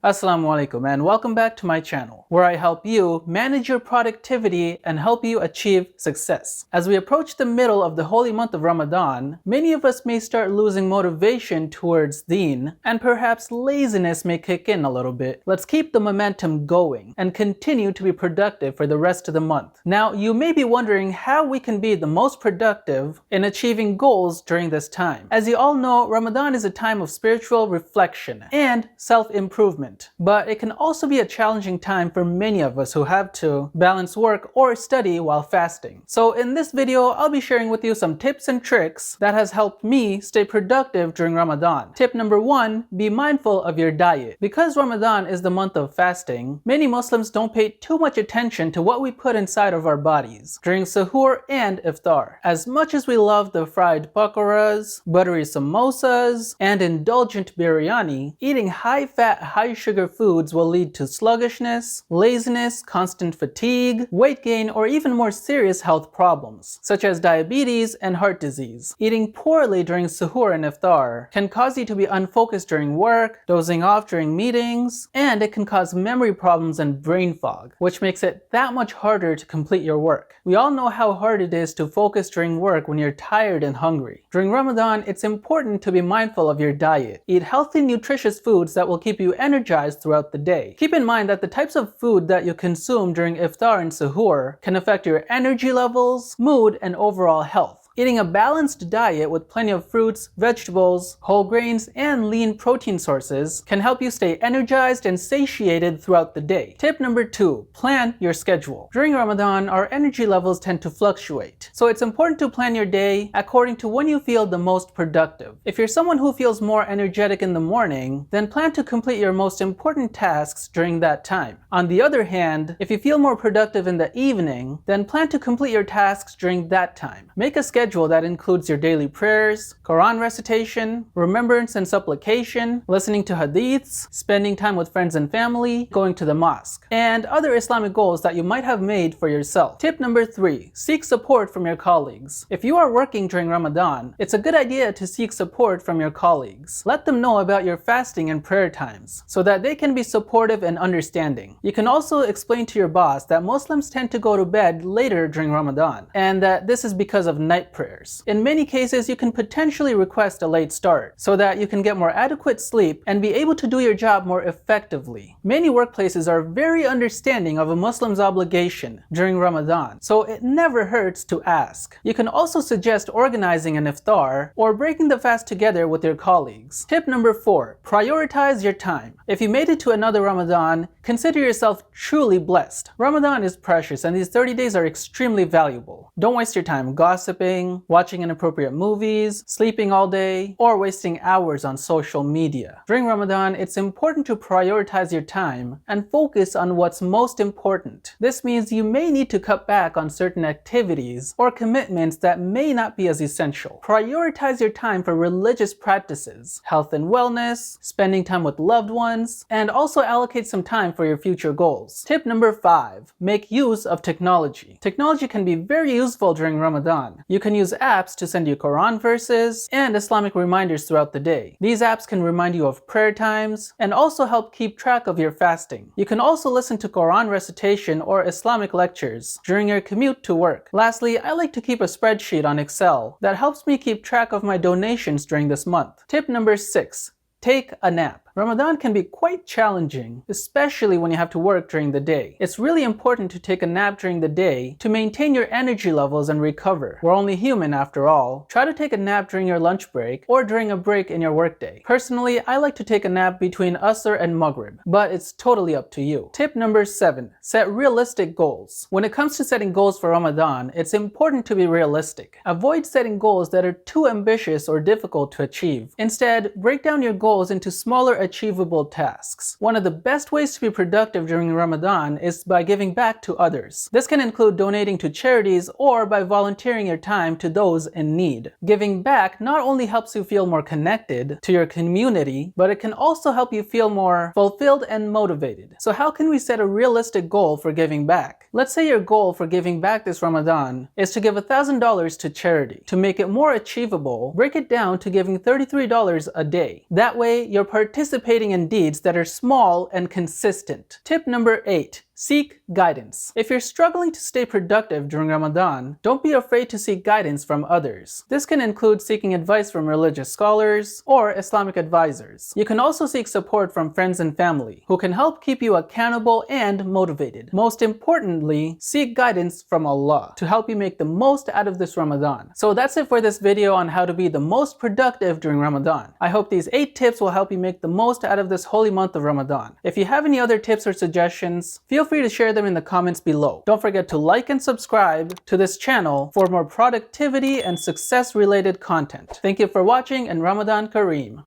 Assalamu alaikum and welcome back to my channel, where I help you manage your productivity and help you achieve success. As we approach the middle of the holy month of Ramadan, many of us may start losing motivation towards deen, and perhaps laziness may kick in a little bit. Let's keep the momentum going and continue to be productive for the rest of the month. Now, you may be wondering how we can be the most productive in achieving goals during this time. As you all know, Ramadan is a time of spiritual reflection and self-improvement. But it can also be a challenging time for many of us who have to balance work or study while fasting. So in this video, I'll be sharing with you some tips and tricks that has helped me stay productive during Ramadan. Tip number 1, be mindful of your diet. Because Ramadan is the month of fasting, many Muslims don't pay too much attention to what we put inside of our bodies during suhoor and iftar. As much as we love the fried pakoras, buttery samosas, and indulgent biryani, eating high-fat, high-sugar foods will lead to sluggishness, laziness, constant fatigue, weight gain, or even more serious health problems, such as diabetes and heart disease. Eating poorly during suhoor and iftar can cause you to be unfocused during work, dozing off during meetings, and it can cause memory problems and brain fog, which makes it that much harder to complete your work. We all know how hard it is to focus during work when you're tired and hungry. During Ramadan, it's important to be mindful of your diet. Eat healthy, nutritious foods that will keep you energized throughout the day. Keep in mind that the types of food that you consume during iftar and suhoor can affect your energy levels, mood, and overall health. Eating a balanced diet with plenty of fruits, vegetables, whole grains, and lean protein sources can help you stay energized and satiated throughout the day. Tip number 2, plan your schedule. During Ramadan, our energy levels tend to fluctuate, so it's important to plan your day according to when you feel the most productive. If you're someone who feels more energetic in the morning, then plan to complete your most important tasks during that time. On the other hand, if you feel more productive in the evening, then plan to complete your tasks during that time. Make a schedule that includes your daily prayers, Quran recitation, remembrance and supplication, listening to hadiths, spending time with friends and family, going to the mosque, and other Islamic goals that you might have made for yourself. Tip number 3, seek support from your colleagues. If you are working during Ramadan, it's a good idea to seek support from your colleagues. Let them know about your fasting and prayer times so that they can be supportive and understanding. You can also explain to your boss that Muslims tend to go to bed later during Ramadan, and that this is because of night prayers. In many cases, you can potentially request a late start so that you can get more adequate sleep and be able to do your job more effectively. Many workplaces are very understanding of a Muslim's obligation during Ramadan, so it never hurts to ask. You can also suggest organizing an iftar or breaking the fast together with your colleagues. Tip number 4, prioritize your time. If you made it to another Ramadan, consider yourself truly blessed. Ramadan is precious and these 30 days are extremely valuable. Don't waste your time gossiping, watching inappropriate movies, sleeping all day, or wasting hours on social media. During Ramadan, it's important to prioritize your time and focus on what's most important. This means you may need to cut back on certain activities or commitments that may not be as essential. Prioritize your time for religious practices, health and wellness, spending time with loved ones, and also allocate some time for your future goals. Tip number 5, make use of technology. Technology can be very useful during Ramadan. You can use apps to send you Quran verses and Islamic reminders throughout the day. These apps can remind you of prayer times and also help keep track of your fasting. You can also listen to Quran recitation or Islamic lectures during your commute to work. Lastly, I like to keep a spreadsheet on Excel that helps me keep track of my donations during this month. Tip number 6, take a nap. Ramadan can be quite challenging, especially when you have to work during the day. It's really important to take a nap during the day to maintain your energy levels and recover. We're only human after all. Try to take a nap during your lunch break or during a break in your workday. Personally, I like to take a nap between Asr and Maghrib, but it's totally up to you. Tip number 7, set realistic goals. When it comes to setting goals for Ramadan, it's important to be realistic. Avoid setting goals that are too ambitious or difficult to achieve. Instead, break down your goals into smaller achievable tasks. One of the best ways to be productive during Ramadan is by giving back to others. This can include donating to charities or by volunteering your time to those in need. Giving back not only helps you feel more connected to your community, but it can also help you feel more fulfilled and motivated. So how can we set a realistic goal for giving back? Let's say your goal for giving back this Ramadan is to give $1,000 to charity. To make it more achievable, break it down to giving $33 a day. That way, you're participating participating in deeds that are small and consistent. Tip number 8. Seek guidance. If you're struggling to stay productive during Ramadan, don't be afraid to seek guidance from others. This can include seeking advice from religious scholars or Islamic advisors. You can also seek support from friends and family, who can help keep you accountable and motivated. Most importantly, seek guidance from Allah to help you make the most out of this Ramadan. So that's it for this video on how to be the most productive during Ramadan. I hope these 8 tips will help you make the most out of this holy month of Ramadan. If you have any other tips or suggestions, feel free to share them in the comments below. Don't forget to like and subscribe to this channel for more productivity and success related content. Thank you for watching, and Ramadan Kareem.